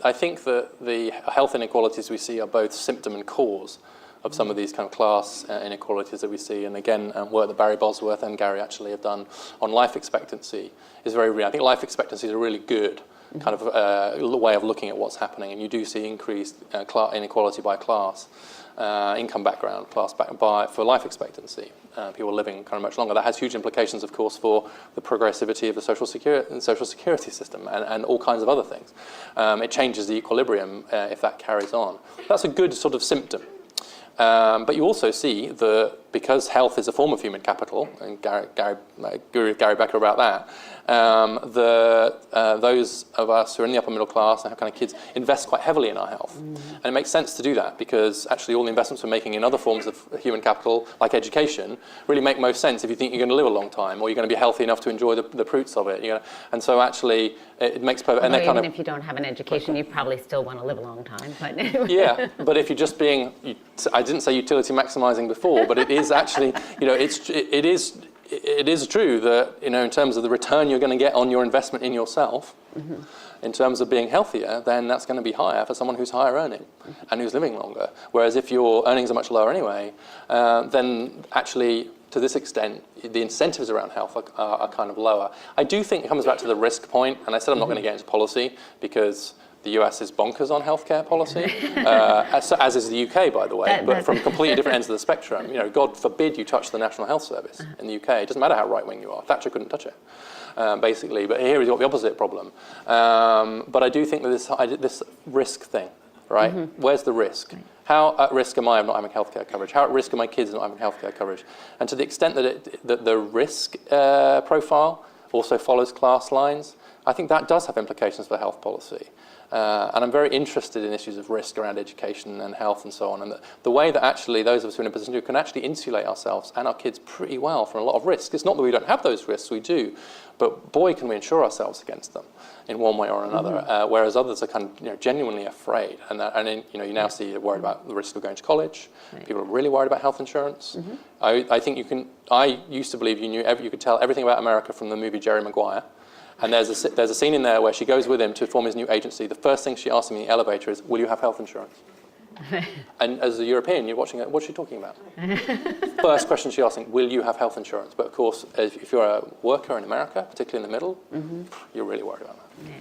I think that the health inequalities we see are both symptom and cause of some of these kind of class inequalities that we see. And again, work that Barry Bosworth and Gary actually have done on life expectancy is very real. I think life expectancy is a really good kind of way of looking at what's happening. And you do see increased inequality by class, income background, for life expectancy. People living kind of much longer. That has huge implications, of course, for the progressivity of the social security system and all kinds of other things. It changes the equilibrium if that carries on. That's a good sort of symptom. But you also see that because health is a form of human capital, and I agree with Gary Becker about that, those of us who are in the upper middle class and have kind of kids invest quite heavily in our health. And it makes sense to do that because actually all the investments we're making in other forms of human capital, like education, really make most sense if you think you're going to live a long time or you're going to be healthy enough to enjoy the fruits of it. You know? And so actually it makes perfect... Although even if you don't have an education, you probably still want to live a long time. But anyway. Yeah, but if you're just being... I didn't say utility maximizing before, but it is actually, you know, it is true that, you know, in terms of the return you're going to get on your investment in yourself, in terms of being healthier, then that's going to be higher for someone who's higher earning and who's living longer. Whereas if your earnings are much lower anyway, then actually, to this extent, the incentives around health are kind of lower. I do think it comes back to the risk point, and I said I'm not going to get into policy because the US is bonkers on healthcare policy, as is the UK, by the way, but from completely different ends of the spectrum. You know, God forbid you touch the National Health Service in the UK. It doesn't matter how right-wing you are. Thatcher couldn't touch it, basically. But here he's got the opposite problem. But I do think that this risk thing, right? Where's the risk? How at risk am I of not having healthcare coverage? How at risk are my kids of not having healthcare coverage? And to the extent that the risk profile also follows class lines, I think that does have implications for health policy. And I'm very interested in issues of risk around education and health and so on. And the way that actually those of us who are in a position who can actually insulate ourselves and our kids pretty well from a lot of risk. It's not that we don't have those risks, we do. But boy, can we insure ourselves against them in one way or another. Whereas others are kind of genuinely afraid. And you now see worried about the risk of going to college. Right. People are really worried about health insurance. I think I used to believe you could tell everything about America from the movie Jerry Maguire. And there's a scene in there where she goes with him to form his new agency. The first thing she asks him in the elevator is, will you have health insurance? And as a European, you're watching it, what's she talking about? First question she asks him, will you have health insurance? But of course, if you're a worker in America, particularly in the middle, you're really worried about that. Yeah.